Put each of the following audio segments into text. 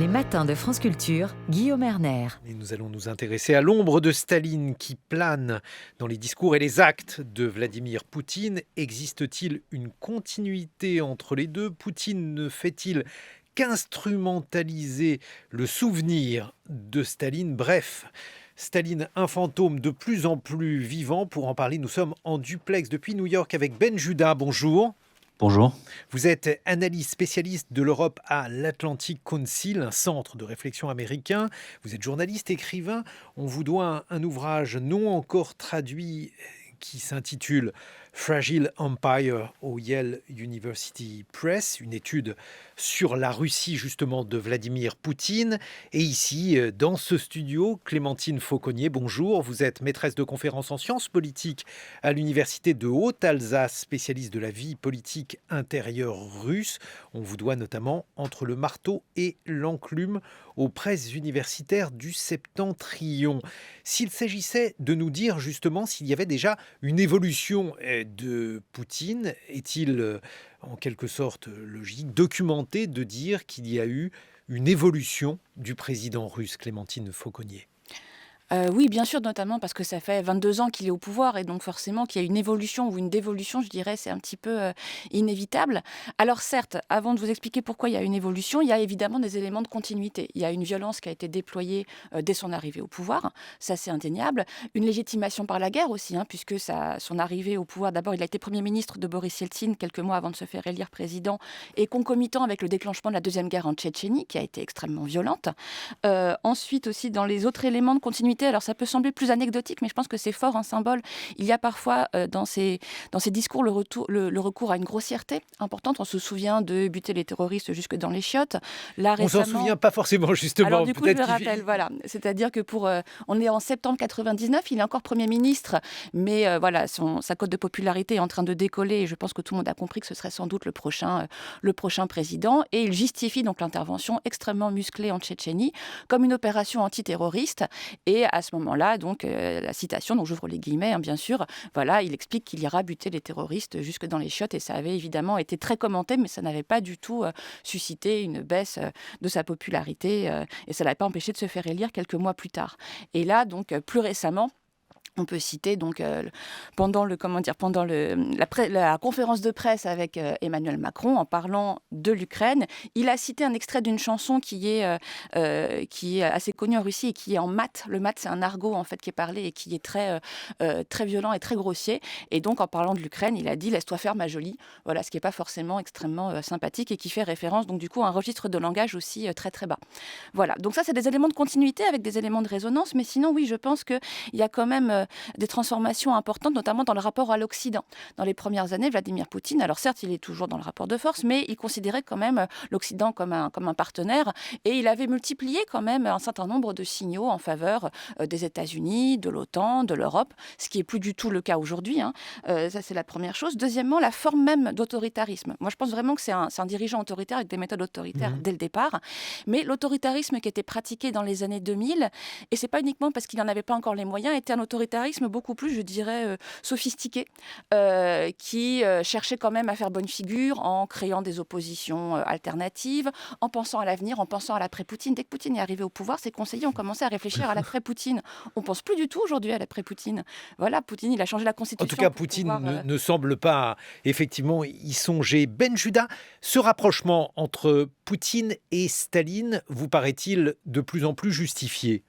Les matins de France Culture, Guillaume Erner. Et nous allons nous intéresser à l'ombre de Staline qui plane dans les discours et les actes de Vladimir Poutine. Existe-t-il une continuité entre les deux ? Poutine ne fait-il qu'instrumentaliser le souvenir de Staline ? Bref, Staline, un fantôme de plus en plus vivant. Pour en parler, nous sommes en duplex depuis New York avec Ben Judah. Bonjour. Bonjour. Vous êtes analyste spécialiste de l'Europe à l'Atlantic Council, un centre de réflexion américain. Vous êtes journaliste, écrivain. On vous doit un ouvrage non encore traduit qui s'intitule Fragile Empire au Yale University Press, une étude sur la Russie justement de Vladimir Poutine. Et ici, dans ce studio, Clémentine Fauconnier, bonjour. Vous êtes maîtresse de conférences en sciences politiques à l'université de Haute-Alsace, spécialiste de la vie politique intérieure russe. On vous doit notamment Entre le marteau et l'enclume aux presses universitaires du Septentrion. S'il s'agissait de nous dire justement s'il y avait déjà une évolution de Poutine, est-il en quelque sorte logique, documenté de dire qu'il y a eu une évolution du président russe, Clémentine Fauconnier ? Oui, bien sûr, notamment parce que ça fait 22 ans qu'il est au pouvoir et donc forcément qu'il y a une évolution ou une dévolution, je dirais, c'est un petit peu inévitable. Alors certes, avant de vous expliquer pourquoi il y a une évolution, il y a évidemment des éléments de continuité. Il y a une violence qui a été déployée dès son arrivée au pouvoir, ça c'est indéniable. Une légitimation par la guerre aussi, puisque son arrivée au pouvoir, d'abord il a été Premier ministre de Boris Yeltsin quelques mois avant de se faire élire président et concomitant avec le déclenchement de la Deuxième Guerre en Tchétchénie, qui a été extrêmement violente. Ensuite aussi, dans les autres éléments de continuité, alors ça peut sembler plus anecdotique, mais je pense que c'est fort un symbole. Il y a parfois dans ces discours le recours à une grossièreté importante. On se souvient de buter les terroristes jusque dans les chiottes. Là, on s'en souvient pas forcément justement. Alors du coup, je le rappelle, voilà. C'est-à-dire que on est en septembre 99, il est encore Premier ministre, mais voilà, sa cote de popularité est en train de décoller et je pense que tout le monde a compris que ce serait sans doute le prochain président. Et il justifie donc l'intervention extrêmement musclée en Tchétchénie comme une opération antiterroriste. Et à ce moment-là, donc, la citation, donc j'ouvre les guillemets, bien sûr, voilà, il explique qu'il ira buter les terroristes jusque dans les chiottes et ça avait évidemment été très commenté, mais ça n'avait pas du tout suscité une baisse de sa popularité et ça ne l'a pas empêché de se faire élire quelques mois plus tard. Et là, donc, plus récemment, on peut citer donc pendant la conférence de presse avec Emmanuel Macron en parlant de l'Ukraine, il a cité un extrait d'une chanson qui est assez connue en Russie et qui est en mat. Le mat, c'est un argot en fait qui est parlé et qui est très violent et très grossier. Et donc en parlant de l'Ukraine, il a dit laisse-toi faire ma jolie. Voilà, ce qui n'est pas forcément extrêmement sympathique et qui fait référence donc du coup à un registre de langage aussi très très bas. Voilà. Donc ça, c'est des éléments de continuité avec des éléments de résonance. Mais sinon, oui, je pense qu'il y a quand même des transformations importantes, notamment dans le rapport à l'Occident. Dans les premières années, Vladimir Poutine, alors certes, il est toujours dans le rapport de force, mais il considérait quand même l'Occident comme un partenaire et il avait multiplié quand même un certain nombre de signaux en faveur des États-Unis, de l'OTAN, de l'Europe, ce qui n'est plus du tout le cas aujourd'hui. Ça, c'est la première chose. Deuxièmement, la forme même d'autoritarisme. Moi, je pense vraiment que c'est un dirigeant autoritaire avec des méthodes autoritaires dès le départ, mais l'autoritarisme qui était pratiqué dans les années 2000, et c'est pas uniquement parce qu'il n'en avait pas encore les moyens, était un autoritarisme beaucoup plus, je dirais, sophistiqué, qui cherchait quand même à faire bonne figure en créant des oppositions alternatives, en pensant à l'avenir, en pensant à l'après-Poutine. Dès que Poutine est arrivé au pouvoir, ses conseillers ont commencé à réfléchir à l'après-Poutine. On ne pense plus du tout aujourd'hui à l'après-Poutine. Voilà, Poutine, il a changé la constitution. En tout cas, Poutine ne semble pas effectivement y songer. Ben Judah, ce rapprochement entre Poutine et Staline vous paraît-il de plus en plus justifié ?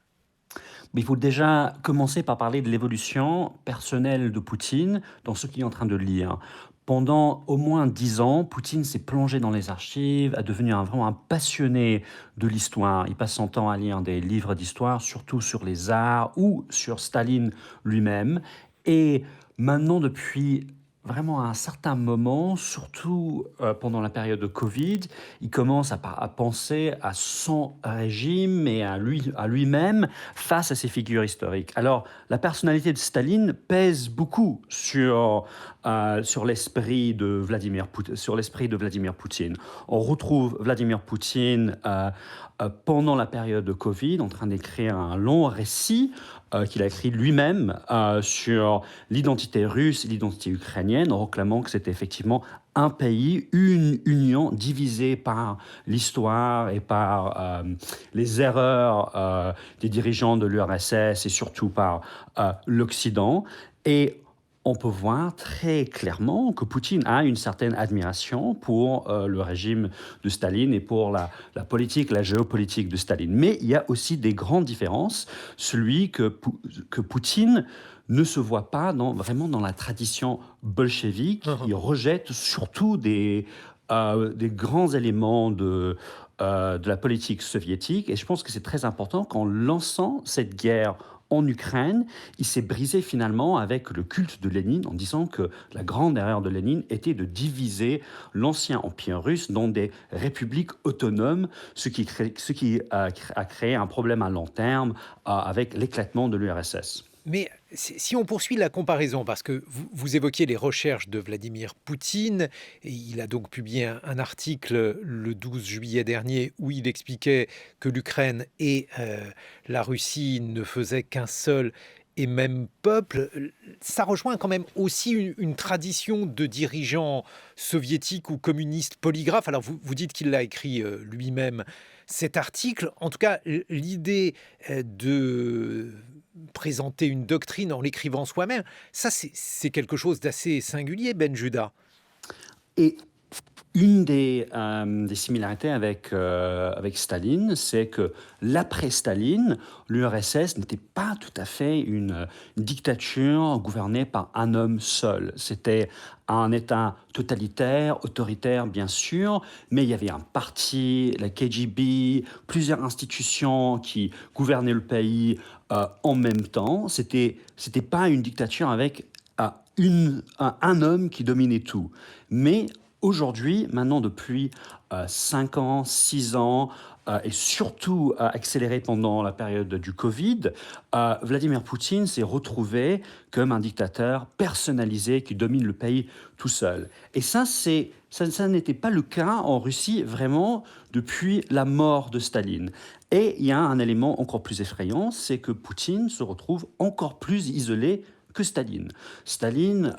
Mais il faut déjà commencer par parler de l'évolution personnelle de Poutine dans ce qu'il est en train de lire. Pendant au moins 10 ans, Poutine s'est plongé dans les archives, a devenu vraiment un passionné de l'histoire. Il passe son temps à lire des livres d'histoire, surtout sur les tsars ou sur Staline lui-même. Et maintenant, depuis vraiment à un certain moment, surtout pendant la période de Covid, il commence à penser à son régime et à lui-même face à ces figures historiques. Alors, la personnalité de Staline pèse beaucoup sur sur l'esprit de Vladimir Poutine. On retrouve Vladimir Poutine pendant la période de Covid en train d'écrire un long récit qu'il a écrit lui-même sur l'identité russe et l'identité ukrainienne, en réclamant que c'était effectivement un pays, une union divisée par l'histoire et par les erreurs des dirigeants de l'URSS et surtout par l'Occident. Et on peut voir très clairement que Poutine a une certaine admiration pour le régime de Staline et pour la politique, la géopolitique de Staline. Mais il y a aussi des grandes différences. Celui que Poutine ne se voit pas vraiment dans la tradition bolchevique. Il rejette surtout des grands éléments de la politique soviétique. Et je pense que c'est très important qu'en lançant cette guerre en Ukraine, il s'est brisé finalement avec le culte de Lénine en disant que la grande erreur de Lénine était de diviser l'ancien empire russe dans des républiques autonomes, ce qui a créé un problème à long terme avec l'éclatement de l'URSS. Mais si on poursuit la comparaison, parce que vous évoquiez les recherches de Vladimir Poutine, et il a donc publié un article le 12 juillet dernier où il expliquait que l'Ukraine et la Russie ne faisaient qu'un seul et même peuple. Ça rejoint quand même aussi une tradition de dirigeants soviétiques ou communistes polygraphes. Alors vous dites qu'il l'a écrit lui-même, cet article. En tout cas, l'idée de présenter une doctrine en l'écrivant soi-même, ça c'est quelque chose d'assez singulier, Ben Judah. Et une des similarités avec Staline, c'est que l'après-Staline, l'URSS n'était pas tout à fait une dictature gouvernée par un homme seul. C'était un État totalitaire, autoritaire bien sûr, mais il y avait un parti, la KGB, plusieurs institutions qui gouvernaient le pays en même temps. C'était pas une dictature avec un homme qui dominait tout. Mais aujourd'hui, maintenant depuis 5 ans, 6 ans, et surtout accéléré pendant la période du Covid, Vladimir Poutine s'est retrouvé comme un dictateur personnalisé qui domine le pays tout seul. Et ça n'était pas le cas en Russie vraiment depuis la mort de Staline. Et il y a un élément encore plus effrayant, c'est que Poutine se retrouve encore plus isolé que Staline. Staline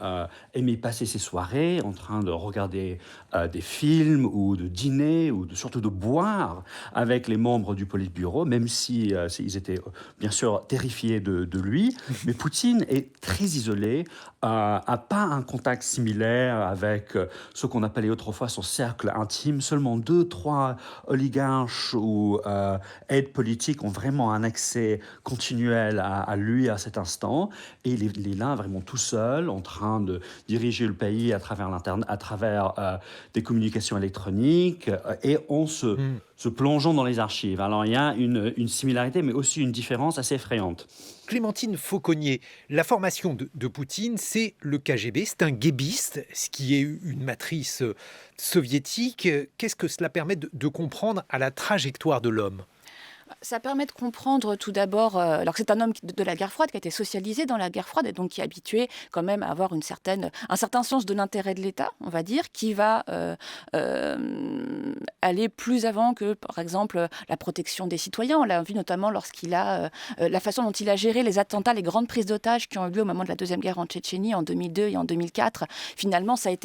aimait passer ses soirées en train de regarder des films ou de dîner ou surtout de boire avec les membres du Politburo, même si ils étaient bien sûr terrifiés de lui. Mais Poutine est très isolé, n'a pas un contact similaire avec ce qu'on appelait autrefois son cercle intime. Seulement 2-3 oligarches ou aides politiques ont vraiment un accès continuel à lui à cet instant. Et il est là vraiment tout seul, en train de diriger le pays à travers l'internet, à travers des communications électroniques, et en se plongeant dans les archives. Alors il y a une similarité, mais aussi une différence assez effrayante. Clémentine Fauconnier, la formation de Poutine, c'est le KGB, c'est un guébiste, ce qui est une matrice soviétique. Qu'est-ce que cela permet de comprendre à la trajectoire de l'homme ? Ça permet de comprendre tout d'abord, alors que c'est un homme de la guerre froide qui a été socialisé dans la guerre froide et donc qui est habitué quand même à avoir un certain sens de l'intérêt de l'État, on va dire, qui va aller plus avant que, par exemple, la protection des citoyens. On l'a vu notamment lorsqu'il a la façon dont il a géré les attentats, les grandes prises d'otages qui ont eu lieu au moment de la Deuxième Guerre en Tchétchénie en 2002 et en 2004. Finalement, ça n'a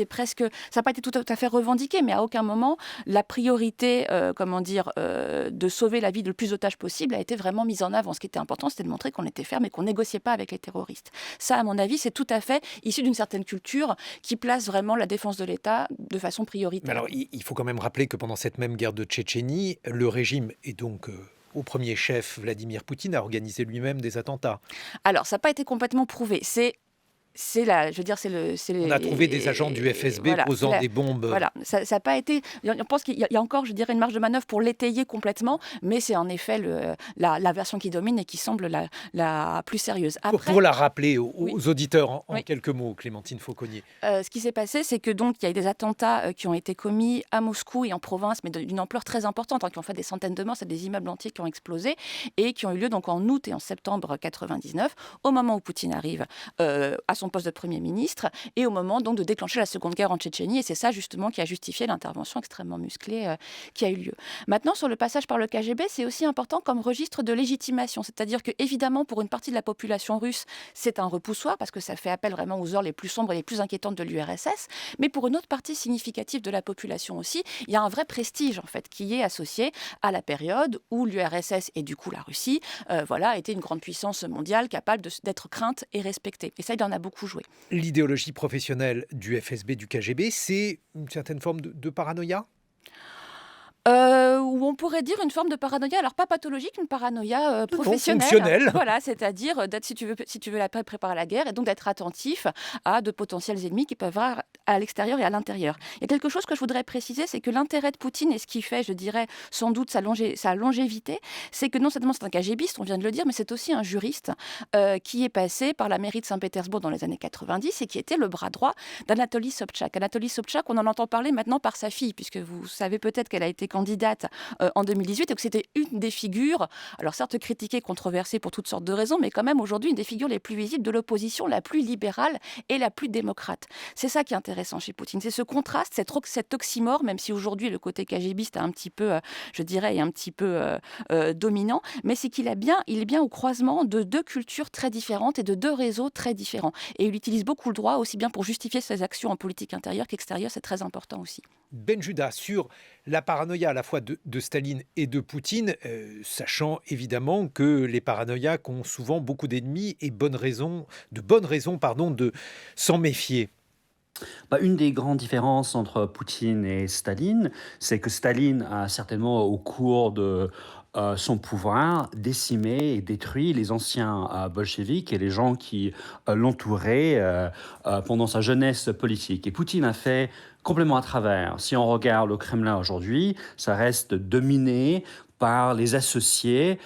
pas été tout à fait revendiqué, mais à aucun moment la priorité, de sauver la vie de le plus d'otages possible a été vraiment mise en avant. Ce qui était important, c'était de montrer qu'on était ferme et qu'on négociait pas avec les terroristes. Ça, à mon avis, c'est tout à fait issu d'une certaine culture qui place vraiment la défense de l'État de façon prioritaire. Alors, il faut quand même rappeler que pendant cette même guerre de Tchétchénie, le régime est donc au premier chef, Vladimir Poutine, a organisé lui-même des attentats. Alors, ça n'a pas été complètement prouvé. On a trouvé des agents du FSB posant des bombes. Voilà, ça n'a pas été. On pense qu'il y a encore, je dirais, une marge de manœuvre pour l'étayer complètement, mais c'est en effet la version qui domine et qui semble la plus sérieuse. Après, pour la rappeler aux auditeurs en quelques mots, Clémentine Fauconnier. Ce qui s'est passé, c'est que donc il y a eu des attentats qui ont été commis à Moscou et en province, mais d'une ampleur très importante, qui ont fait des centaines de morts, c'est des immeubles entiers qui ont explosé et qui ont eu lieu donc en août et en septembre 99, au moment où Poutine arrive à son son poste de Premier ministre et au moment donc de déclencher la Seconde Guerre en Tchétchénie. Et c'est ça justement qui a justifié l'intervention extrêmement musclée qui a eu lieu. Maintenant, sur le passage par le KGB, c'est aussi important comme registre de légitimation. C'est-à-dire que, évidemment, pour une partie de la population russe, c'est un repoussoir parce que ça fait appel vraiment aux heures les plus sombres et les plus inquiétantes de l'URSS. Mais pour une autre partie significative de la population aussi, il y a un vrai prestige en fait qui est associé à la période où l'URSS et du coup la Russie, était une grande puissance mondiale capable d'être crainte et respectée. Et ça, il en a beaucoup joué. L'idéologie professionnelle du FSB, du KGB, c'est une certaine forme de paranoïa? Ou on pourrait dire une forme de paranoïa, alors pas pathologique, une paranoïa professionnelle. Fonctionnelle. Voilà, c'est-à-dire d'être, si tu veux préparer la guerre, et donc d'être attentif à de potentiels ennemis qui peuvent avoir à l'extérieur et à l'intérieur. Il y a quelque chose que je voudrais préciser, c'est que l'intérêt de Poutine et ce qui fait, je dirais, sans doute sa longévité, c'est que non seulement c'est un KGBiste, on vient de le dire, mais c'est aussi un juriste qui est passé par la mairie de Saint-Pétersbourg dans les années 90 et qui était le bras droit d'Anatoly Sobchak. Anatoly Sobchak, on en entend parler maintenant par sa fille, puisque vous savez peut-être qu'elle a été candidate en 2018 et que c'était une des figures, alors certes critiquée, controversée pour toutes sortes de raisons, mais quand même aujourd'hui une des figures les plus visibles de l'opposition, la plus libérale et la plus démocrate. C'est ça qui est intéressant chez Poutine, c'est ce contraste, cet oxymore, même si aujourd'hui le côté KGBiste est un petit peu, dominant, mais c'est qu'il est bien au croisement de deux cultures très différentes et de deux réseaux très différents. Et il utilise beaucoup le droit, aussi bien pour justifier ses actions en politique intérieure qu'extérieure, c'est très important aussi. Benjuda, sur la paranoïa à la fois de Staline et de Poutine, sachant évidemment que les paranoïaques ont souvent beaucoup d'ennemis et de bonnes raisons, de s'en méfier. Une des grandes différences entre Poutine et Staline, c'est que Staline a certainement, au cours de son pouvoir, décimé et détruit les anciens bolcheviks et les gens qui l'entouraient pendant sa jeunesse politique. Et Poutine a fait complètement à travers. Si on regarde le Kremlin aujourd'hui, ça reste dominé par les associés,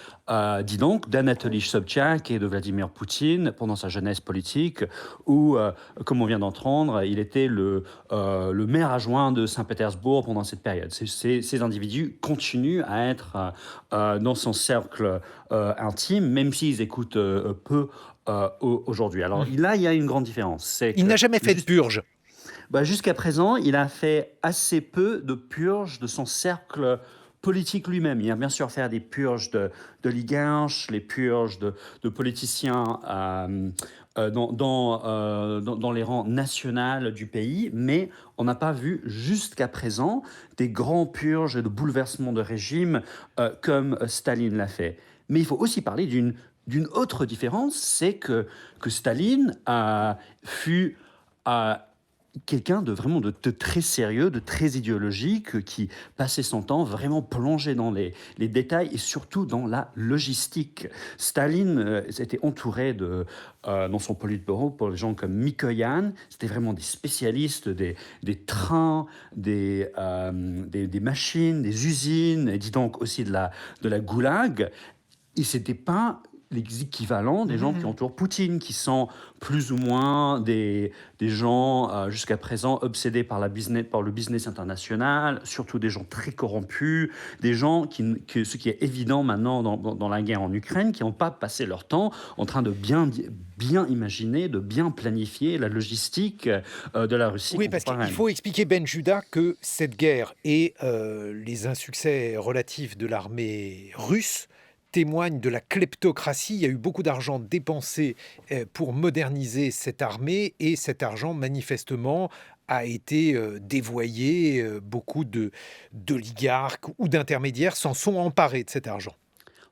dis donc, d'Anatoly Sobchak et de Vladimir Poutine pendant sa jeunesse politique, où, comme on vient d'entendre, il était le maire adjoint de Saint-Pétersbourg pendant cette période. Ces individus continuent à être dans son cercle intime, même s'ils écoutent peu aujourd'hui. Alors là, il y a une grande différence. Il n'a jamais fait de purge. Jusqu'à présent, il a fait assez peu de purges de son cercle politique lui-même. Il a bien sûr fait des purges d'oligarches, les purges de politiciens dans les rangs nationaux du pays, mais on n'a pas vu jusqu'à présent des grands purges de bouleversements de régime comme Staline l'a fait. Mais il faut aussi parler d'une autre différence, c'est que Staline fut quelqu'un de très sérieux, de très idéologique, qui passait son temps vraiment plongé dans les détails et surtout dans la logistique. Staline s'était entouré dans son politburo pour des gens comme Mikoyan. C'était vraiment des spécialistes des trains, des machines, des usines, et dis donc aussi de la goulag. Et c'était pas les équivalents des gens qui entourent Poutine, qui sont plus ou moins des gens jusqu'à présent obsédés par le business international, surtout des gens très corrompus, des gens ce qui est évident maintenant dans la guerre en Ukraine, qui n'ont pas passé leur temps en train de bien imaginer, de bien planifier la logistique de la Russie. Oui, parce qu'il faut expliquer, Benjuda, que cette guerre et les insuccès relatifs de l'armée russe témoigne de la kleptocratie. Il y a eu beaucoup d'argent dépensé pour moderniser cette armée et cet argent, manifestement, a été dévoyé. Beaucoup d'oligarques ou d'intermédiaires s'en sont emparés de cet argent.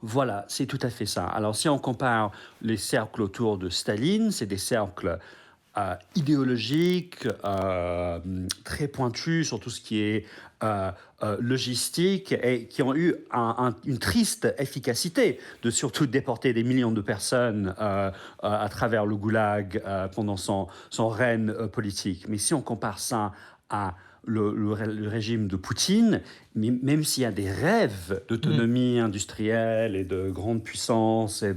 Voilà, c'est tout à fait ça. Alors, si on compare les cercles autour de Staline, c'est des cercles idéologiques, très pointus sur tout ce qui est logistique et qui ont eu une triste efficacité de surtout déporter des millions de personnes à travers le goulag pendant son règne politique. Mais si on compare ça à le régime de Poutine, même s'il y a des rêves d'autonomie industrielle et de grande puissance et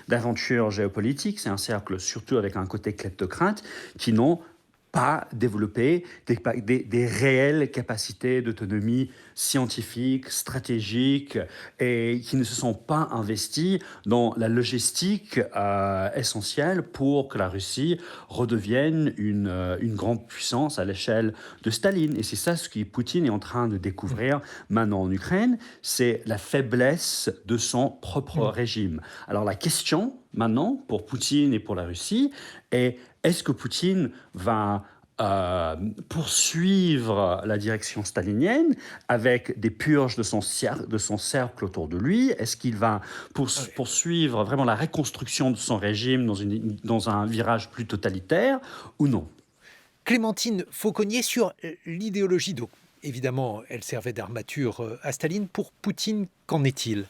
d'aventure géopolitique, c'est un cercle surtout avec un côté kleptocrate qui n'ont pas développé des réelles capacités d'autonomie scientifique, stratégique, et qui ne se sont pas investis dans la logistique essentielle pour que la Russie redevienne une grande puissance à l'échelle de Staline. Et c'est ça ce que Poutine est en train de découvrir maintenant en Ukraine, c'est la faiblesse de son propre régime. Alors la question maintenant pour Poutine et pour la Russie est-ce que Poutine va poursuivre la direction stalinienne avec des purges de son cercle autour de lui? Est-ce qu'il va poursuivre vraiment la reconstruction de son régime dans un virage plus totalitaire ou non? Clémentine Fauconnier, sur l'idéologie, donc évidemment elle servait d'armature à Staline. Pour Poutine, qu'en est-il ?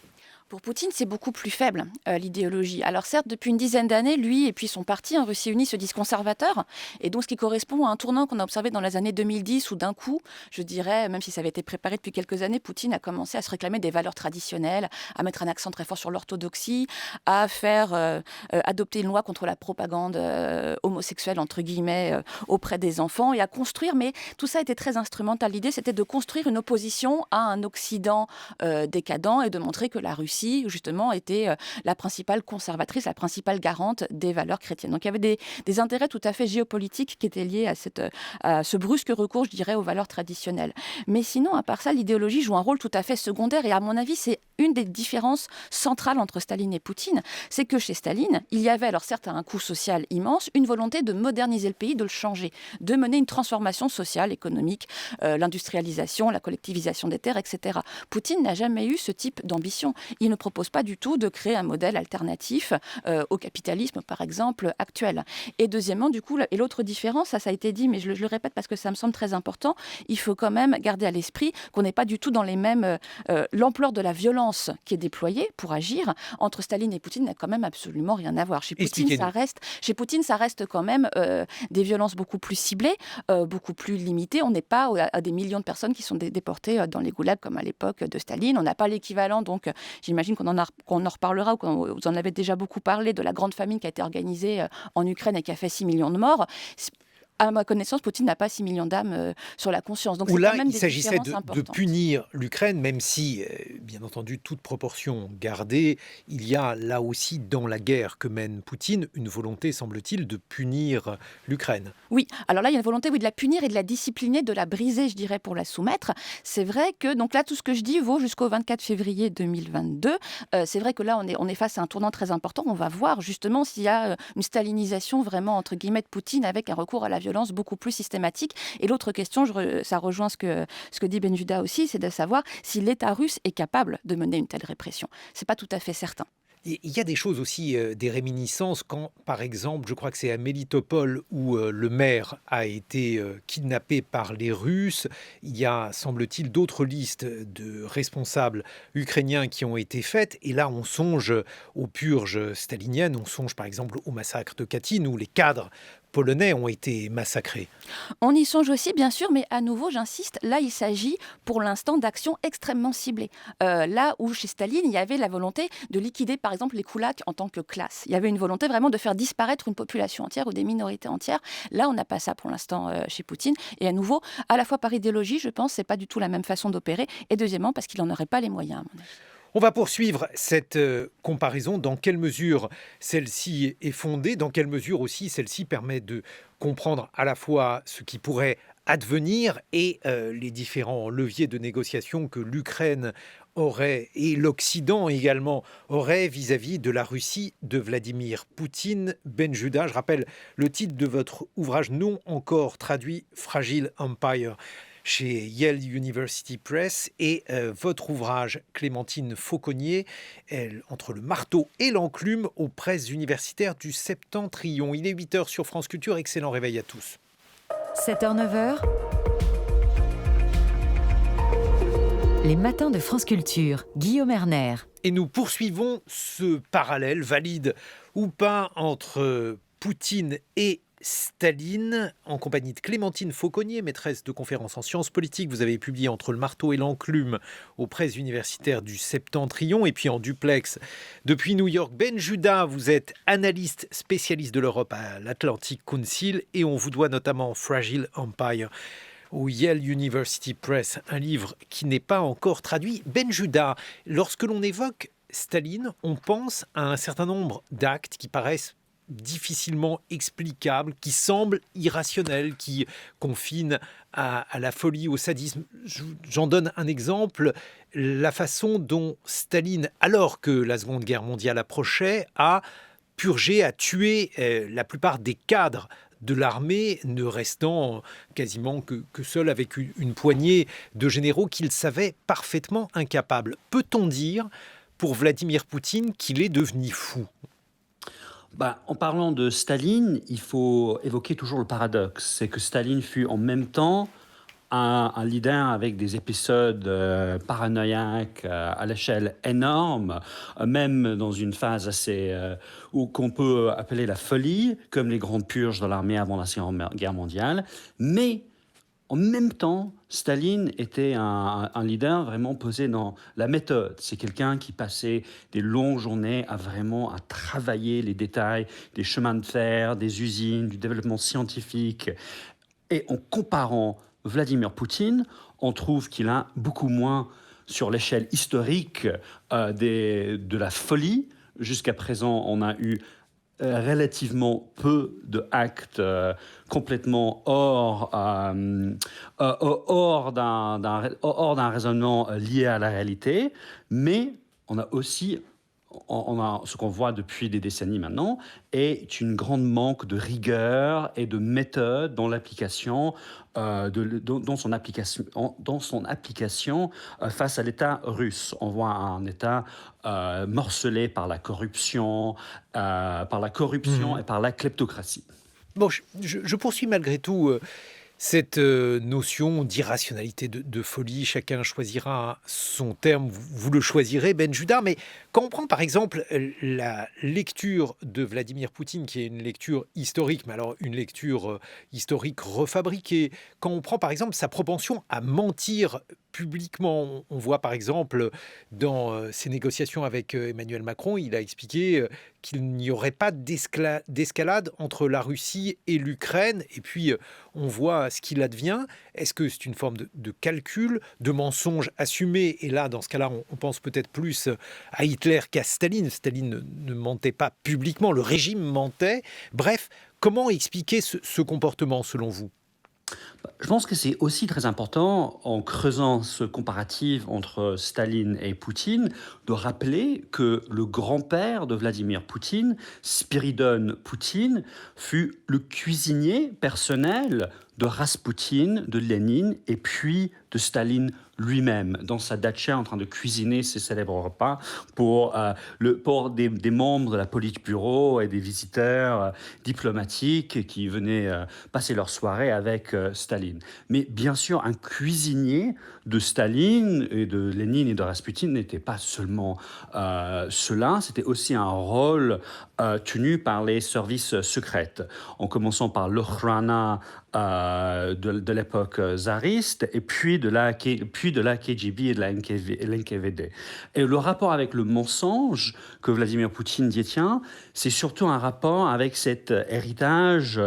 Pour Poutine, c'est beaucoup plus faible, l'idéologie. Alors certes, depuis une dizaine d'années, lui et puis son parti, Russie Unie, se disent conservateurs. Et donc, ce qui correspond à un tournant qu'on a observé dans les années 2010, où d'un coup, je dirais, même si ça avait été préparé depuis quelques années, Poutine a commencé à se réclamer des valeurs traditionnelles, à mettre un accent très fort sur l'orthodoxie, à faire adopter une loi contre la propagande homosexuelle, entre guillemets, auprès des enfants, et à construire, mais tout ça était très instrumental. L'idée, c'était de construire une opposition à un Occident décadent et de montrer que la Russie, justement, était la principale conservatrice, la principale garante des valeurs chrétiennes. Donc il y avait des intérêts tout à fait géopolitiques qui étaient liés à ce brusque recours, je dirais, aux valeurs traditionnelles. Mais sinon, à part ça, l'idéologie joue un rôle tout à fait secondaire, et à mon avis, c'est une des différences centrales entre Staline et Poutine, c'est que chez Staline, il y avait, alors certes un coût social immense, une volonté de moderniser le pays, de le changer, de mener une transformation sociale, économique, l'industrialisation, la collectivisation des terres, etc. Poutine n'a jamais eu ce type d'ambition. Il ne propose pas du tout de créer un modèle alternatif au capitalisme, par exemple, actuel. Et deuxièmement, du coup, et l'autre différence, ça a été dit, mais je le répète parce que ça me semble très important, il faut quand même garder à l'esprit qu'on n'est pas du tout dans les mêmes... l'ampleur de la violence qui est déployée pour agir entre Staline et Poutine n'a quand même absolument rien à voir. Chez Poutine, ça reste quand même des violences beaucoup plus ciblées, beaucoup plus limitées. On n'est pas à des millions de personnes qui sont déportées dans les goulags comme à l'époque de Staline. On n'a pas l'équivalent, donc j'imagine qu'on en reparlera, ou qu'on vous en avez déjà beaucoup parlé, de la grande famine qui a été organisée en Ukraine et qui a fait 6 millions de morts. À ma connaissance, Poutine n'a pas 6 millions d'âmes sur la conscience. Donc, où là, quand même il s'agissait de punir l'Ukraine, même si, bien entendu, toute proportion gardée, il y a là aussi, dans la guerre que mène Poutine, une volonté, semble-t-il, de punir l'Ukraine. Oui, alors là, il y a une volonté de la punir et de la discipliner, de la briser, je dirais, pour la soumettre. C'est vrai que, donc là, tout ce que je dis vaut jusqu'au 24 février 2022. C'est vrai que là, on est face à un tournant très important. On va voir justement s'il y a une stalinisation vraiment, entre guillemets, de Poutine avec un recours à la violence beaucoup plus systématique. Et l'autre question, ça rejoint ce que dit Benjuda aussi, c'est de savoir si l'État russe est capable de mener une telle répression. C'est pas tout à fait certain. Il y a des choses aussi, des réminiscences, quand, par exemple, je crois que c'est à Mélitopol où le maire a été kidnappé par les Russes. Il y a, semble-t-il, d'autres listes de responsables ukrainiens qui ont été faites. Et là, on songe aux purges staliniennes. On songe, par exemple, au massacre de Katyn, où les cadres polonais ont été massacrés. On y songe aussi, bien sûr, mais à nouveau, j'insiste, là, il s'agit pour l'instant d'actions extrêmement ciblées. Là où chez Staline, il y avait la volonté de liquider, par exemple, les koulaks en tant que classe. Il y avait une volonté vraiment de faire disparaître une population entière ou des minorités entières. Là, on n'a pas ça pour l'instant chez Poutine. Et à nouveau, à la fois par idéologie, je pense, c'est pas du tout la même façon d'opérer. Et deuxièmement, parce qu'il n'en aurait pas les moyens, à mon avis. On va poursuivre cette comparaison. Dans quelle mesure celle-ci est fondée? Dans quelle mesure aussi celle-ci permet de comprendre à la fois ce qui pourrait advenir et les différents leviers de négociation que l'Ukraine aurait et l'Occident également aurait vis-à-vis de la Russie de Vladimir Poutine. Benjuda, je rappelle le titre de votre ouvrage non encore traduit, Fragile Empire, chez Yale University Press, et votre ouvrage, Clémentine Fauconnier, Entre le marteau et l'enclume, aux presses universitaires du Septentrion. Il est 8h sur France Culture, excellent réveil à tous. 7h-9h, les matins de France Culture, Guillaume Erner. Et nous poursuivons ce parallèle, valide ou pas, entre Poutine et Staline, en compagnie de Clémentine Fauconnier, maîtresse de conférences en sciences politiques. Vous avez publié Entre le marteau et l'enclume aux presses universitaires du Septentrion, et puis en duplex depuis New York. Ben Judah, vous êtes analyste spécialiste de l'Europe à l'Atlantic Council, et on vous doit notamment Fragile Empire au Yale University Press, un livre qui n'est pas encore traduit. Ben Judah, lorsque l'on évoque Staline, on pense à un certain nombre d'actes qui paraissent difficilement explicables, qui semblent irrationnels, qui confinent à la folie, au sadisme. J'en donne un exemple, la façon dont Staline, alors que la Seconde Guerre mondiale approchait, a purgé, a tué la plupart des cadres de l'armée, ne restant quasiment que seul avec une poignée de généraux qu'il savait parfaitement incapables. Peut-on dire, pour Vladimir Poutine, qu'il est devenu fou ? En parlant de Staline, il faut évoquer toujours le paradoxe. C'est que Staline fut en même temps un leader avec des épisodes paranoïaques à l'échelle énorme, même dans une phase assez qu'on peut appeler la folie, comme les grandes purges de l'armée avant la Seconde Guerre mondiale. Mais en même temps, Staline était un leader vraiment posé dans la méthode. C'est quelqu'un qui passait des longues journées à travailler les détails des chemins de fer, des usines, du développement scientifique. Et en comparant Vladimir Poutine, on trouve qu'il a beaucoup moins, sur l'échelle historique, de la folie. Jusqu'à présent, on a eu relativement peu d'actes complètement hors d'un raisonnement lié à la réalité, mais on a aussi ce qu'on voit depuis des décennies maintenant est une grande manque de rigueur et de méthode dans l'application, dans son application face à l'État russe. On voit un État morcelé par la corruption et par la kleptocratie. Bon, je poursuis malgré tout cette notion d'irrationalité, de folie. Chacun choisira son terme, vous le choisirez, Ben Judah. Mais quand on prend par exemple la lecture de Vladimir Poutine, qui est une lecture historique, mais alors une lecture historique refabriquée, quand on prend par exemple sa propension à mentir publiquement, on voit par exemple dans ses négociations avec Emmanuel Macron, il a expliqué qu'il n'y aurait pas d'escalade entre la Russie et l'Ukraine, et puis on voit ce qu'il advient. Est-ce que c'est une forme de calcul, de mensonge assumé? Et là, dans ce cas-là, on pense peut-être plus à Hitler qu'à Staline. Staline ne mentait pas publiquement, le régime mentait. Bref, comment expliquer ce comportement selon vous ? Je pense que c'est aussi très important, en creusant ce comparatif entre Staline et Poutine, de rappeler que le grand-père de Vladimir Poutine, Spiridon Poutine, fut le cuisinier personnel de Raspoutine, de Lénine et puis de Staline lui-même, dans sa datcha, en train de cuisiner ses célèbres repas pour des membres de la Politburo et des visiteurs diplomatiques qui venaient passer leur soirée avec Staline. Mais bien sûr, un cuisinier de Staline et de Lénine et de Raspoutine n'était pas seulement cela, c'était aussi un rôle tenu par les services secrets, en commençant par l'Okhrana de l'époque tsariste, et puis de la KGB et de la NKVD. Et le rapport avec le mensonge que Vladimir Poutine détient, c'est surtout un rapport avec cet héritage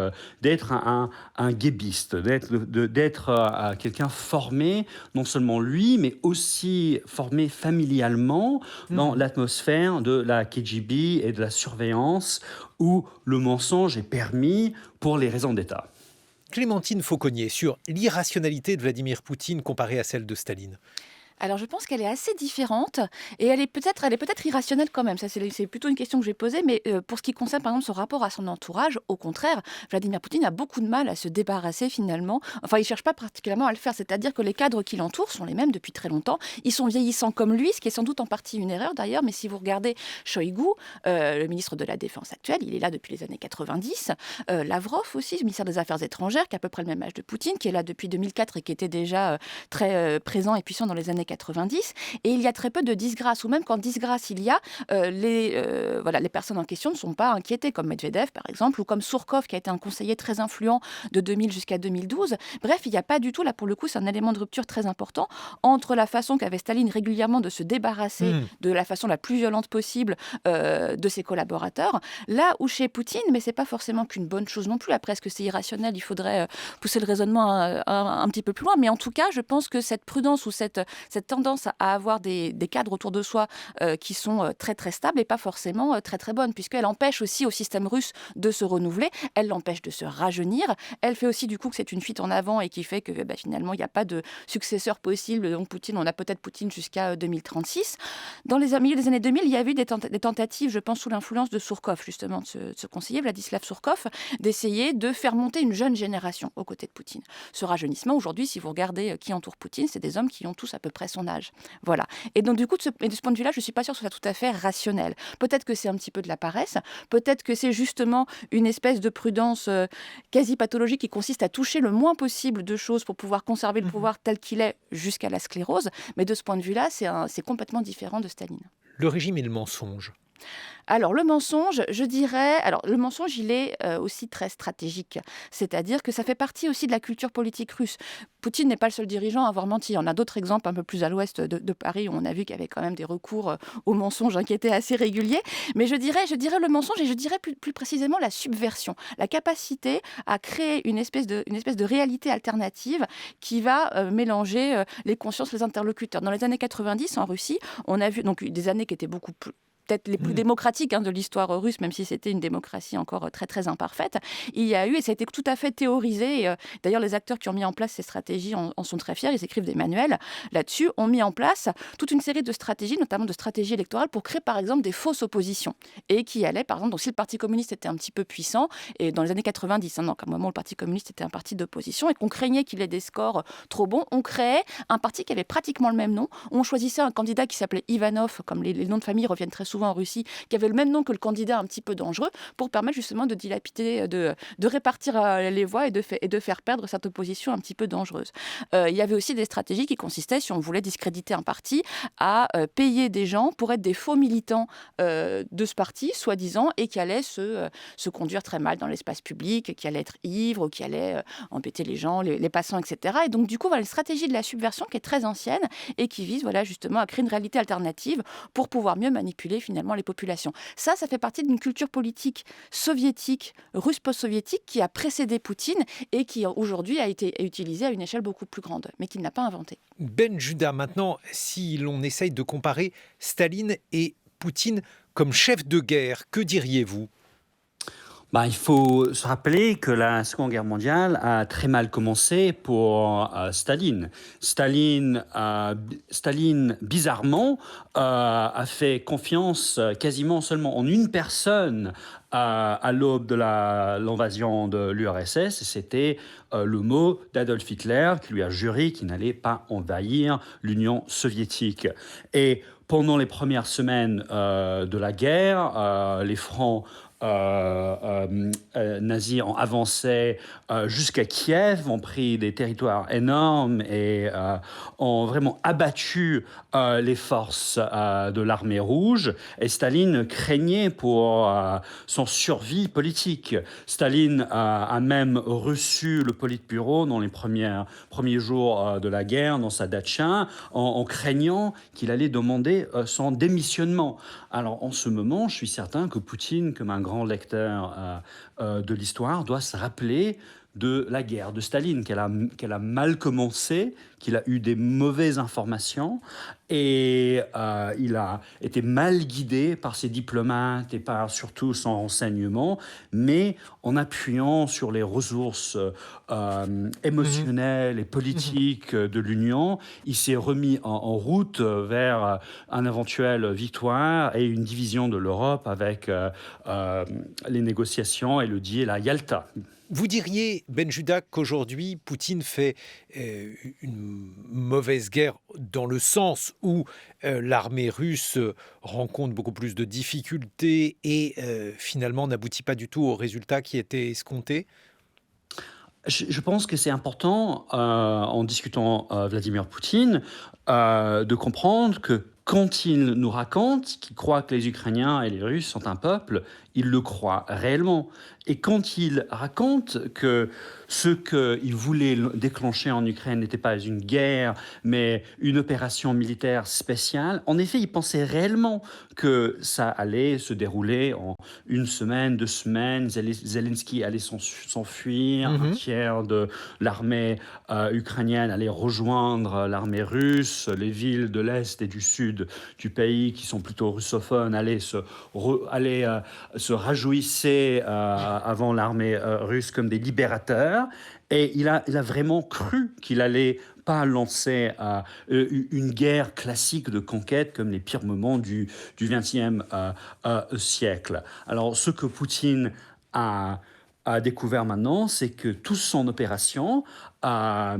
d'être un guébiste, d'être quelqu'un formé, non seulement lui, mais aussi formé familialement dans l'atmosphère de la KGB et de la surveillance, où le mensonge est permis pour les raisons d'État. Clémentine Fauconnier, sur l'irrationalité de Vladimir Poutine comparée à celle de Staline. Alors je pense qu'elle est assez différente et elle est peut-être irrationnelle quand même. Ça c'est plutôt une question que j'ai posée. Mais pour ce qui concerne par exemple son rapport à son entourage, au contraire, Vladimir Poutine a beaucoup de mal à se débarrasser finalement. Enfin, il cherche pas particulièrement à le faire. C'est-à-dire que les cadres qui l'entourent sont les mêmes depuis très longtemps. Ils sont vieillissants comme lui, ce qui est sans doute en partie une erreur d'ailleurs. Mais si vous regardez Shoigu, le ministre de la Défense actuel, il est là depuis les années 90. Lavrov aussi, le ministère des Affaires étrangères, qui a à peu près le même âge de Poutine, qui est là depuis 2004 et qui était déjà très présent et puissant dans les années années 90, et il y a très peu de disgrâce, ou même quand disgrâce il y a, les personnes en question ne sont pas inquiétées, comme Medvedev par exemple, ou comme Surkov qui a été un conseiller très influent de 2000 jusqu'à 2012. Bref, il n'y a pas du tout, là pour le coup, c'est un élément de rupture très important entre la façon qu'avait Staline régulièrement de se débarrasser de la façon la plus violente possible de ses collaborateurs, là où chez Poutine, mais c'est pas forcément qu'une bonne chose non plus, après est-ce que c'est irrationnel, il faudrait pousser le raisonnement un petit peu plus loin, mais en tout cas, je pense que cette prudence ou cette tendance à avoir des cadres autour de soi qui sont très très stables n'est pas forcément très très bonne, puisqu'elle empêche aussi au système russe de se renouveler, elle l'empêche de se rajeunir, elle fait aussi du coup que c'est une fuite en avant et qui fait que finalement il n'y a pas de successeur possible, donc Poutine, on a peut-être Poutine jusqu'à 2036. Dans les milieu des années 2000, il y a eu des tentatives, je pense sous l'influence de Surkov, justement, de ce conseiller, Vladislav Surkov, d'essayer de faire monter une jeune génération aux côtés de Poutine. Ce rajeunissement, aujourd'hui, si vous regardez qui entoure Poutine, c'est des hommes qui ont tous à peu près son âge. Voilà. Et donc, du coup, de ce point de vue-là, je ne suis pas sûre que ce soit tout à fait rationnel. Peut-être que c'est un petit peu de la paresse, peut-être que c'est justement une espèce de prudence quasi pathologique qui consiste à toucher le moins possible de choses pour pouvoir conserver le pouvoir tel qu'il est jusqu'à la sclérose. Mais de ce point de vue-là, c'est complètement différent de Staline. Le régime et le mensonge. Alors, le mensonge, je dirais... Alors, le mensonge, il est aussi très stratégique. C'est-à-dire que ça fait partie aussi de la culture politique russe. Poutine n'est pas le seul dirigeant à avoir menti. On a d'autres exemples un peu plus à l'ouest de Paris où on a vu qu'il y avait quand même des recours au mensonge qui étaient assez réguliers. Mais je dirais le mensonge et je dirais plus précisément la subversion. La capacité à créer une espèce de réalité alternative qui va mélanger les consciences, les interlocuteurs. Dans les années 90, en Russie, on a vu donc des années qui étaient beaucoup plus peut-être les plus démocratiques de l'histoire russe, même si c'était une démocratie encore très très imparfaite. Il y a eu, et ça a été tout à fait théorisé, et d'ailleurs les acteurs qui ont mis en place ces stratégies en sont très fiers, ils écrivent des manuels là-dessus, ont mis en place toute une série de stratégies, notamment de stratégies électorales, pour créer par exemple des fausses oppositions, et qui allaient par exemple, donc si le Parti communiste était un petit peu puissant, et dans les années 90, donc à un moment où le Parti communiste était un parti d'opposition, et qu'on craignait qu'il ait des scores trop bons, on créait un parti qui avait pratiquement le même nom, on choisissait un candidat qui s'appelait Ivanov, comme les noms de famille reviennent très souvent en Russie, qui avait le même nom que le candidat un petit peu dangereux, pour permettre justement de dilapider, de répartir les voix et de faire perdre cette opposition un petit peu dangereuse. Il y avait aussi des stratégies qui consistaient, si on voulait discréditer un parti, à payer des gens pour être des faux militants de ce parti, soi-disant, et qui allaient se conduire très mal dans l'espace public, qui allaient être ivres, qui allaient embêter les gens, les passants, etc. Et donc, du coup, voilà une stratégie de la subversion qui est très ancienne et qui vise justement à créer une réalité alternative pour pouvoir mieux manipuler finalement les populations. Ça fait partie d'une culture politique soviétique, russe post-soviétique, qui a précédé Poutine et qui aujourd'hui a été utilisée à une échelle beaucoup plus grande, mais qu'il n'a pas inventée. Ben Juda, maintenant, si l'on essaye de comparer Staline et Poutine comme chef de guerre, que diriez-vous ? Il faut se rappeler que la Seconde Guerre mondiale a très mal commencé pour Staline. Staline, bizarrement, a fait confiance quasiment seulement en une personne à l'aube de l'invasion de l'URSS, et c'était le mot d'Adolf Hitler qui lui a juré qu'il n'allait pas envahir l'Union soviétique. Et pendant les premières semaines de la guerre, les fronts nazis ont avancé jusqu'à Kiev, ont pris des territoires énormes et ont vraiment abattu les forces de l'armée rouge. Et Staline craignait pour son survie politique. Staline a même reçu le Politburo dans les premiers jours de la guerre, dans sa datcha, en craignant qu'il allait demander son démissionnement. Alors, en ce moment, je suis certain que Poutine, comme un grand lecteur de l'histoire, doit se rappeler de la guerre de Staline, qu'elle a mal commencé, qu'il a eu des mauvaises informations et il a été mal guidé par ses diplomates et par surtout son renseignement, mais en appuyant sur les ressources émotionnelles et politiques de l'Union, il s'est remis en route vers une éventuelle victoire et une division de l'Europe avec les négociations et le deal à Yalta. Vous diriez, Ben Juda, qu'aujourd'hui, Poutine fait une mauvaise guerre dans le sens où l'armée russe rencontre beaucoup plus de difficultés et finalement n'aboutit pas du tout au résultat qui était escompté ? Je pense que c'est important, en discutant Vladimir Poutine, de comprendre que quand il nous raconte qu'il croit que les Ukrainiens et les Russes sont un peuple, il le croit réellement. Et quand il raconte que ce qu'il voulait déclencher en Ukraine n'était pas une guerre, mais une opération militaire spéciale, en effet, il pensait réellement que ça allait se dérouler en une semaine, 2 semaines. Zelensky allait s'enfuir, un tiers de l'armée ukrainienne allait rejoindre l'armée russe, les villes de l'Est et du Sud du pays qui sont plutôt russophones allaient se rajouissaient avant l'armée russe comme des libérateurs. Et il a vraiment cru qu'il allait pas lancer une guerre classique de conquête comme les pires moments du XXe siècle. Alors, ce que Poutine a découvert maintenant, c'est que toute son opération a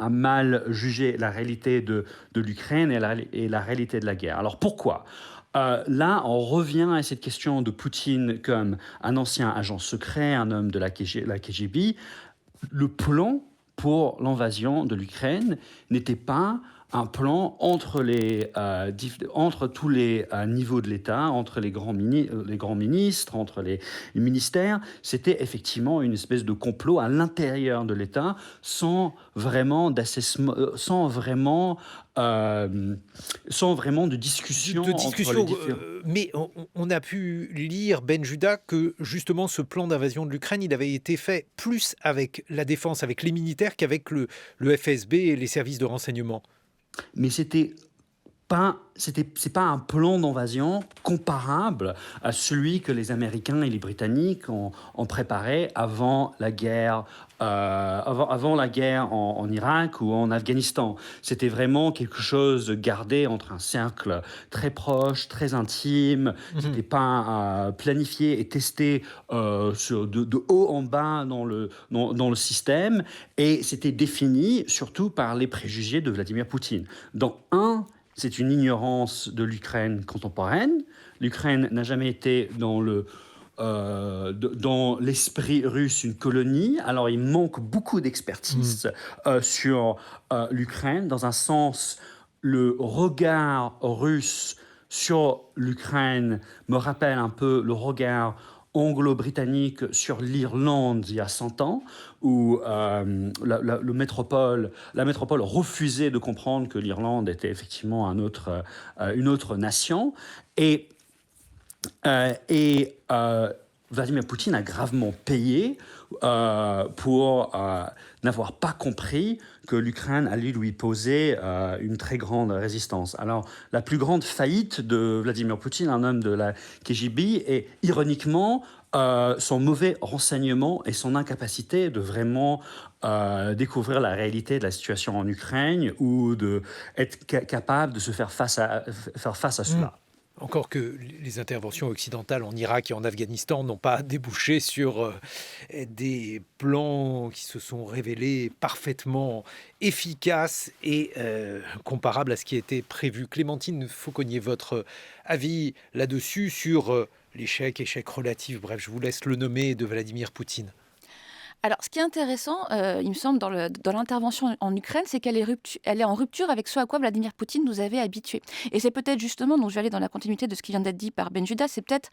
mal jugé la réalité de l'Ukraine et la réalité de la guerre. Alors pourquoi ? Là, on revient à cette question de Poutine comme un ancien agent secret, un homme de la KGB. Le plan pour l'invasion de l'Ukraine n'était pas un plan entre tous les niveaux de l'État, entre les grands ministres, entre les ministères. C'était effectivement une espèce de complot à l'intérieur de l'État, sans vraiment de discussion. Mais on a pu lire, Ben Judah, que justement ce plan d'invasion de l'Ukraine, il avait été fait plus avec la défense, avec les militaires, qu'avec le FSB et les services de renseignement. Mais c'est pas un plan d'invasion comparable à celui que les Américains et les Britanniques ont préparé avant la guerre, en Irak ou en Afghanistan. C'était vraiment quelque chose gardé entre un cercle très proche, très intime. C'était pas planifié et testé de haut en bas dans le système. Et c'était défini surtout par les préjugés de Vladimir Poutine. C'est une ignorance de l'Ukraine contemporaine. L'Ukraine n'a jamais été dans l'esprit russe une colonie. Alors il manque beaucoup d'expertise sur l'Ukraine. Dans un sens, le regard russe sur l'Ukraine me rappelle un peu le regard anglo-britannique sur l'Irlande il y a 100 ans, où la métropole refusait de comprendre que l'Irlande était effectivement une autre nation. Et Vladimir Poutine a gravement payé pour n'avoir pas compris que l'Ukraine allait lui poser une très grande résistance. Alors, la plus grande faillite de Vladimir Poutine, un homme de la KGB, est ironiquement son mauvais renseignement et son incapacité de vraiment découvrir la réalité de la situation en Ukraine ou d'être capable de se faire face à cela. Encore que les interventions occidentales en Irak et en Afghanistan n'ont pas débouché sur des plans qui se sont révélés parfaitement efficaces et comparables à ce qui était prévu. Clémentine Fauconnier, votre avis là-dessus sur échec relatif, bref, je vous laisse le nommer, de Vladimir Poutine. Alors, ce qui est intéressant, il me semble, dans l'intervention en Ukraine, c'est qu'elle est en rupture avec ce à quoi Vladimir Poutine nous avait habitués. Et c'est peut-être justement, donc je vais aller dans la continuité de ce qui vient d'être dit par Ben Judah, c'est peut-être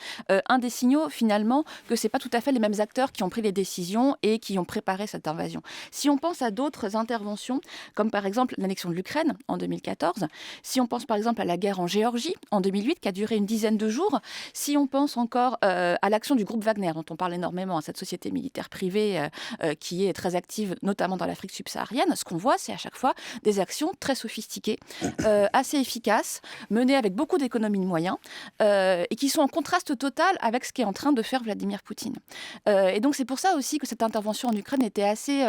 un des signaux finalement que c'est pas tout à fait les mêmes acteurs qui ont pris les décisions et qui ont préparé cette invasion. Si on pense à d'autres interventions, comme par exemple l'annexion de l'Ukraine en 2014, si on pense par exemple à la guerre en Géorgie en 2008 qui a duré une dizaine de jours, si on pense encore à l'action du groupe Wagner dont on parle énormément, à cette société militaire privée qui est très active, notamment dans l'Afrique subsaharienne, ce qu'on voit, c'est à chaque fois des actions très sophistiquées, assez efficaces, menées avec beaucoup d'économies de moyens, et qui sont en contraste total avec ce qu'est en train de faire Vladimir Poutine. Et donc c'est pour ça aussi que cette intervention en Ukraine était assez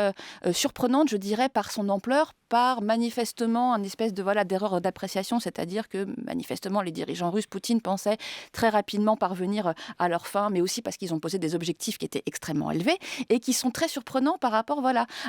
surprenante, je dirais, par son ampleur, par manifestement un espèce d'erreur d'appréciation, c'est-à-dire que manifestement les dirigeants russes, Poutine, pensaient très rapidement parvenir à leur fin, mais aussi parce qu'ils ont posé des objectifs qui étaient extrêmement élevés et qui sont très surprenant par rapport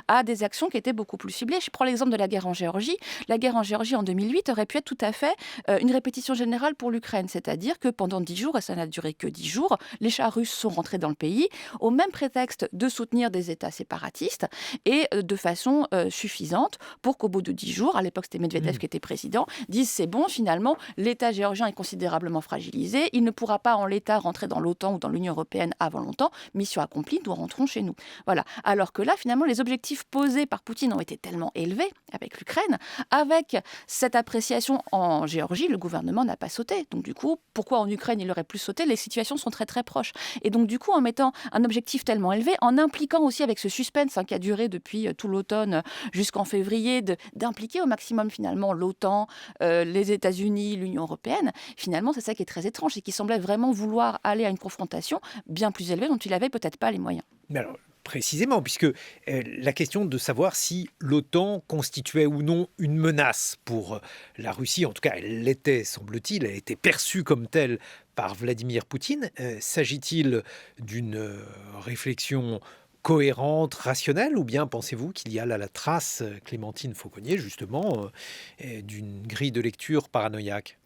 à des actions qui étaient beaucoup plus ciblées. Je prends l'exemple de la guerre en Géorgie. La guerre en Géorgie en 2008 aurait pu être tout à fait une répétition générale pour l'Ukraine, c'est-à-dire que pendant 10 jours, et ça n'a duré que 10 jours, les chars russes sont rentrés dans le pays au même prétexte de soutenir des États séparatistes et de façon suffisante pour qu'au bout de 10 jours, à l'époque c'était Medvedev qui était président, disent c'est bon, finalement, l'État géorgien est considérablement fragilisé, il ne pourra pas en l'état rentrer dans l'OTAN ou dans l'Union européenne avant longtemps, mission accomplie, nous rentrons chez nous. Voilà. Alors que là, finalement, les objectifs posés par Poutine ont été tellement élevés avec l'Ukraine, avec cette appréciation en Géorgie, le gouvernement n'a pas sauté. Donc du coup, pourquoi en Ukraine il aurait plus sauté? Les situations sont très très proches. Et donc du coup, en mettant un objectif tellement élevé, en impliquant aussi avec ce suspense qui a duré depuis tout l'automne jusqu'en février, d'impliquer au maximum finalement l'OTAN, les États-Unis, l'Union européenne, finalement c'est ça qui est très étrange, et qui semblait vraiment vouloir aller à une confrontation bien plus élevée dont il n'avait peut-être pas les moyens. Mais alors, précisément, puisque la question de savoir si l'OTAN constituait ou non une menace pour la Russie, en tout cas elle l'était, semble-t-il, elle était perçue comme telle par Vladimir Poutine. S'agit-il d'une réflexion cohérente, rationnelle, ou bien pensez-vous qu'il y a là la trace, Clémentine Fauconnier, justement, d'une grille de lecture paranoïaque?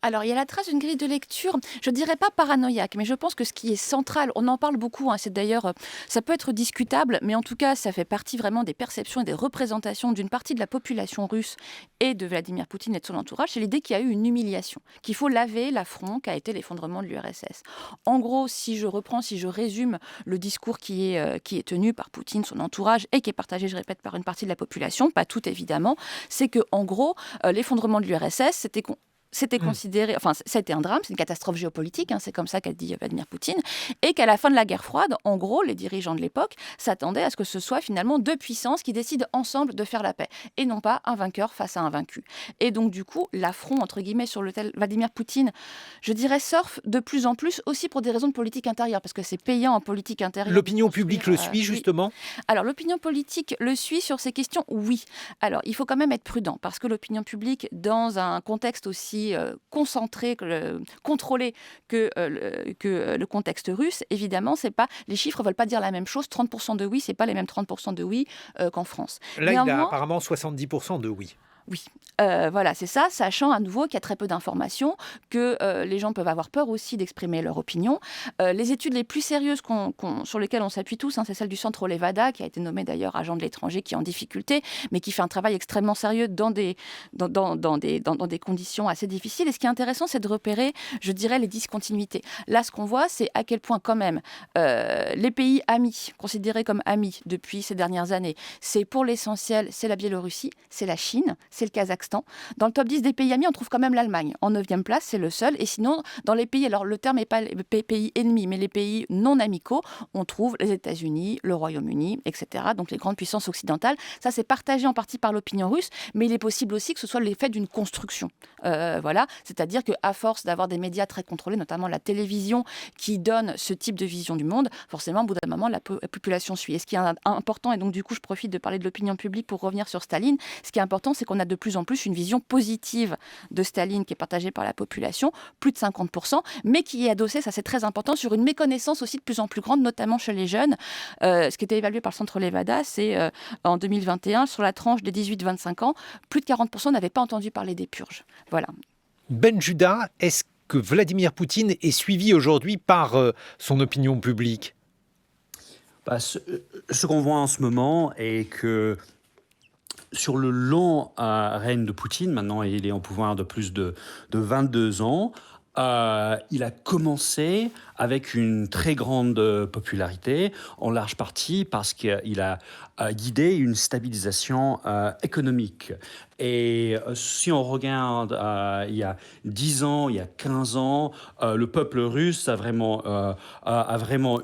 Alors, il y a la trace d'une grille de lecture, je ne dirais pas paranoïaque, mais je pense que ce qui est central, on en parle beaucoup, c'est d'ailleurs, ça peut être discutable, mais en tout cas, ça fait partie vraiment des perceptions et des représentations d'une partie de la population russe et de Vladimir Poutine et de son entourage, c'est l'idée qu'il y a eu une humiliation, qu'il faut laver l'affront qu'a été l'effondrement de l'URSS. En gros, si je résume le discours qui est tenu par Poutine, son entourage, et qui est partagé, je répète, par une partie de la population, pas toute évidemment, c'est que en gros, l'effondrement de l'URSS, c'était considéré, enfin, ça a été un drame, c'est une catastrophe géopolitique, c'est comme ça qu'a dit Vladimir Poutine, et qu'à la fin de la guerre froide, en gros, les dirigeants de l'époque s'attendaient à ce que ce soit finalement deux puissances qui décident ensemble de faire la paix, et non pas un vainqueur face à un vaincu. Et donc, du coup, l'affront, entre guillemets, sur lequel Vladimir Poutine, je dirais, surfe de plus en plus, aussi pour des raisons de politique intérieure, parce que c'est payant en politique intérieure. L'opinion publique le suit, justement? Oui. Alors, l'opinion politique le suit sur ces questions, oui. Alors, il faut quand même être prudent, parce que l'opinion publique, dans un contexte aussi concentré, contrôlé que le contexte russe, évidemment, c'est pas, les chiffres ne veulent pas dire la même chose. 30% de oui, c'est pas les mêmes 30% de oui qu'en France. Là, il a apparemment 70% de oui. Oui, voilà, c'est ça, sachant à nouveau qu'il y a très peu d'informations, que les gens peuvent avoir peur aussi d'exprimer leur opinion. Les études les plus sérieuses sur lesquelles on s'appuie tous, c'est celle du Centre Levada, qui a été nommé d'ailleurs agent de l'étranger, qui est en difficulté, mais qui fait un travail extrêmement sérieux dans des conditions assez difficiles. Et ce qui est intéressant, c'est de repérer, je dirais, les discontinuités. Là, ce qu'on voit, c'est à quel point quand même les pays amis, considérés comme amis depuis ces dernières années, c'est pour l'essentiel, c'est la Biélorussie, c'est la Chine, c'est le Kazakhstan. Dans le top 10 des pays amis, on trouve quand même l'Allemagne. En 9e place, c'est le seul. Et sinon, dans les pays, alors le terme n'est pas les pays ennemis, mais les pays non amicaux, on trouve les États-Unis, le Royaume-Uni, etc. Donc les grandes puissances occidentales. Ça, c'est partagé en partie par l'opinion russe, mais il est possible aussi que ce soit l'effet d'une construction. Voilà. C'est-à-dire qu'à force d'avoir des médias très contrôlés, notamment la télévision, qui donne ce type de vision du monde, forcément, au bout d'un moment, la population suit. Et ce qui est important, et donc du coup, je profite de parler de l'opinion publique pour revenir sur Staline, ce qui est important, c'est qu'on a de plus en plus une vision positive de Staline qui est partagée par la population, plus de 50%, mais qui est adossée, ça c'est très important, sur une méconnaissance aussi de plus en plus grande, notamment chez les jeunes. Ce qui était évalué par le Centre Levada, c'est en 2021, sur la tranche des 18-25 ans, plus de 40% n'avaient pas entendu parler des purges. Voilà. Ben Judah, est-ce que Vladimir Poutine est suivi aujourd'hui par son opinion publique? Ce qu'on voit en ce moment est que sur le long règne de Poutine, maintenant il est en pouvoir de plus de 22 ans, il a commencé avec une très grande popularité, en large partie parce qu'il a guidé une stabilisation économique. Et si on regarde il y a 10 ans, il y a 15 ans, le peuple russe a vraiment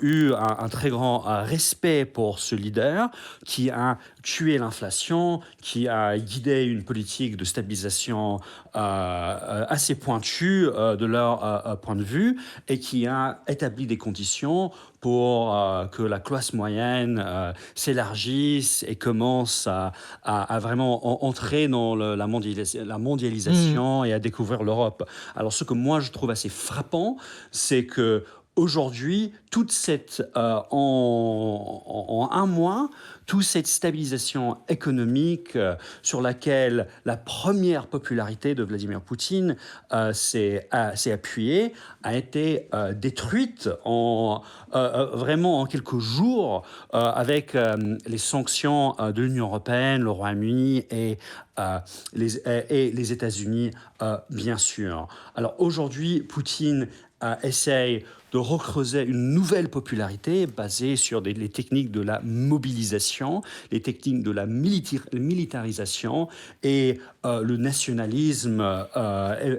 eu un très grand respect pour ce leader qui a tué l'inflation, qui a guidé une politique de stabilisation assez pointue de leur point de vue et qui a établi des conditions pour que la classe moyenne s'élargisse et commence à vraiment entrer dans la mondialisation et à découvrir l'Europe. Alors ce que moi je trouve assez frappant, c'est que aujourd'hui, en un mois, toute cette stabilisation économique sur laquelle la première popularité de Vladimir Poutine s'est appuyée a été détruite vraiment en quelques jours avec les sanctions de l'Union européenne, le Royaume-Uni et les États-Unis, bien sûr. Alors aujourd'hui, Poutine essaye de recreuser une nouvelle popularité basée sur les techniques de la mobilisation, les techniques de la militarisation et le nationalisme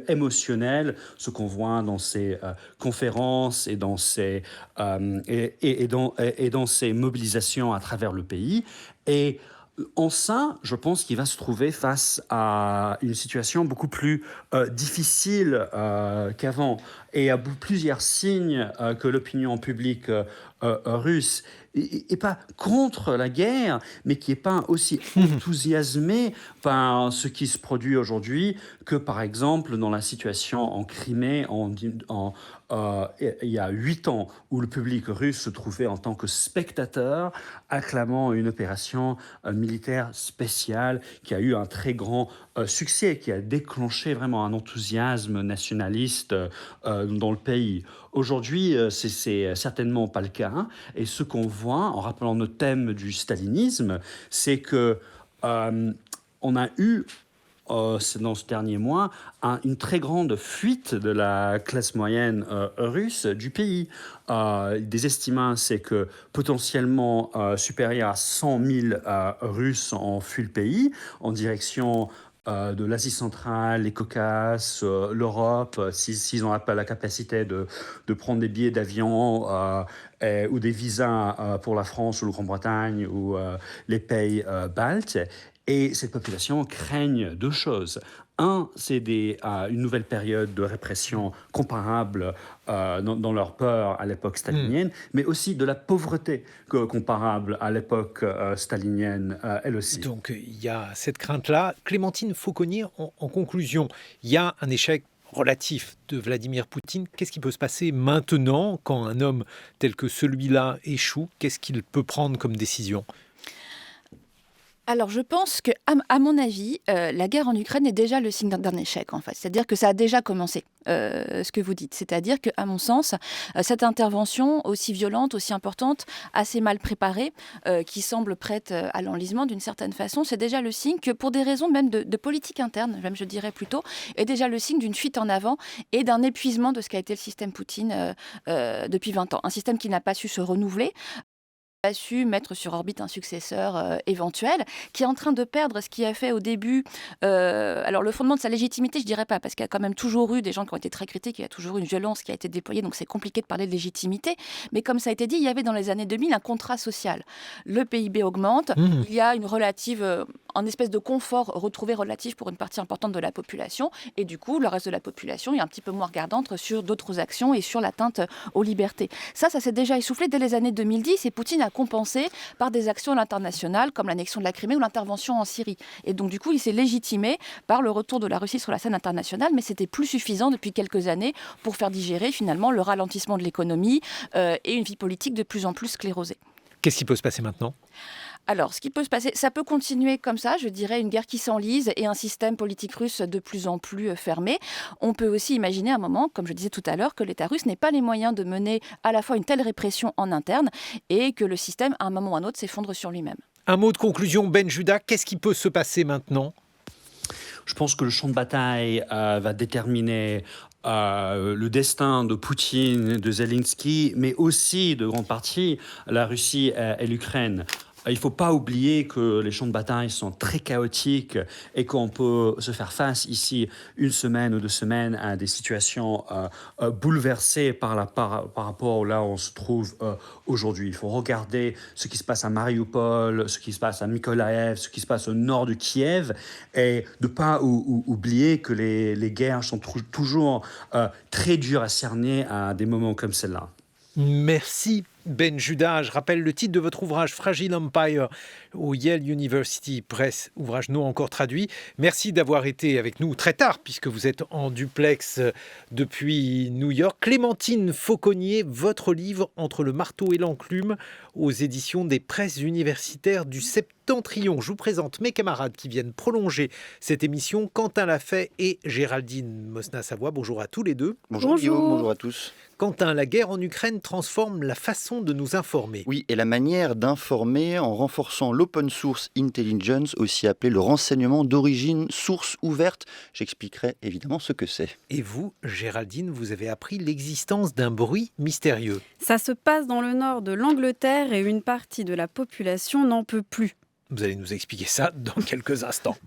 émotionnel, ce qu'on voit dans ces conférences et dans ces mobilisations à travers le pays. Et en ça, je pense qu'il va se trouver face à une situation beaucoup plus difficile qu'avant. Et il y a plusieurs signes que l'opinion publique russe n'est pas contre la guerre, mais qui n'est pas aussi enthousiasmée par ce qui se produit aujourd'hui que, par exemple, dans la situation en Crimée il y a 8 ans, où le public russe se trouvait en tant que spectateur, acclamant une opération militaire spéciale qui a eu un très grand succès, qui a déclenché vraiment un enthousiasme nationaliste dans le pays. Aujourd'hui, c'est certainement pas le cas. Et ce qu'on voit, en rappelant notre thème du stalinisme, c'est que on a eu dans ce dernier mois, une très grande fuite de la classe moyenne russe du pays. Des estimats, c'est que potentiellement supérieur à 100 000 Russes ont fui le pays en direction de l'Asie centrale, les Caucases, l'Europe, s'ils n'ont pas la capacité de prendre des billets d'avion ou des visas pour la France ou la Grande-Bretagne ou les pays baltes. Et cette population craigne 2 choses. Un, c'est une nouvelle période de répression comparable dans leur peur à l'époque stalinienne, mais aussi de la pauvreté comparable à l'époque stalinienne, elle aussi. Donc il y a cette crainte-là. Clémentine Fauconnier, en conclusion, il y a un échec relatif de Vladimir Poutine. Qu'est-ce qui peut se passer maintenant quand un homme tel que celui-là échoue? Qu'est-ce qu'il peut prendre comme décision? Alors, je pense que, à mon avis, la guerre en Ukraine est déjà le signe d'un échec, en fait. C'est-à-dire que ça a déjà commencé, ce que vous dites. C'est-à-dire qu'à mon sens, cette intervention aussi violente, aussi importante, assez mal préparée, qui semble prête à l'enlisement d'une certaine façon, c'est déjà le signe que, pour des raisons même de politique interne, même je dirais plutôt, est déjà le signe d'une fuite en avant et d'un épuisement de ce qu'a été le système Poutine depuis 20 ans. Un système qui n'a pas su se renouveler, a su mettre sur orbite un successeur éventuel, qui est en train de perdre ce qui a fait au début, alors le fondement de sa légitimité, je dirais pas, parce qu'il y a quand même toujours eu des gens qui ont été très critiques, il y a toujours eu une violence qui a été déployée, donc c'est compliqué de parler de légitimité, mais comme ça a été dit, il y avait dans les années 2000 un contrat social. Le PIB augmente, il y a un espèce de confort retrouvé relatif pour une partie importante de la population, et du coup, le reste de la population est un petit peu moins regardante sur d'autres actions et sur l'atteinte aux libertés. Ça s'est déjà essoufflé dès les années 2010, et Poutine a compensé par des actions à l'international, comme l'annexion de la Crimée ou l'intervention en Syrie. Et donc, du coup, il s'est légitimé par le retour de la Russie sur la scène internationale, mais c'était plus suffisant depuis quelques années pour faire digérer, finalement, le ralentissement de l'économie et une vie politique de plus en plus sclérosée. Qu'est-ce qui peut se passer maintenant ? Alors, ce qui peut se passer, ça peut continuer comme ça, je dirais, une guerre qui s'enlise et un système politique russe de plus en plus fermé. On peut aussi imaginer à un moment, comme je disais tout à l'heure, que l'État russe n'ait pas les moyens de mener à la fois une telle répression en interne et que le système, à un moment ou à un autre, s'effondre sur lui-même. Un mot de conclusion, Ben Judah, qu'est-ce qui peut se passer maintenant ? Je pense que le champ de bataille va déterminer le destin de Poutine, de Zelensky, mais aussi de grande partie la Russie et l'Ukraine. Il ne faut pas oublier que les champs de bataille sont très chaotiques et qu'on peut se faire face ici 1 semaine ou 2 semaines à des situations bouleversées par rapport là où on se trouve aujourd'hui. Il faut regarder ce qui se passe à Mariupol, ce qui se passe à Mykolaïv, ce qui se passe au nord de Kiev et de ne pas oublier que les guerres sont toujours très dures à cerner à des moments comme celle-là. Merci Ben Judah. Je rappelle le titre de votre ouvrage Fragile Empire, au Yale University Press, ouvrage non encore traduit. Merci d'avoir été avec nous très tard, puisque vous êtes en duplex depuis New York. Clémentine Fauconnier, votre livre Entre le marteau et l'enclume, aux éditions des presses universitaires du Septentrion. Je vous présente mes camarades qui viennent prolonger cette émission, Quentin Lafay et Géraldine Mosna-Savoie. Bonjour à tous les deux. Bonjour Guillaume, bonjour à tous. Quentin, la guerre en Ukraine transforme la façon de nous informer. Oui, et la manière d'informer en renforçant l'open source intelligence, aussi appelé le renseignement d'origine source ouverte. J'expliquerai évidemment ce que c'est. Et vous, Géraldine, vous avez appris l'existence d'un bruit mystérieux. Ça se passe dans le nord de l'Angleterre et une partie de la population n'en peut plus. Vous allez nous expliquer ça dans quelques instants.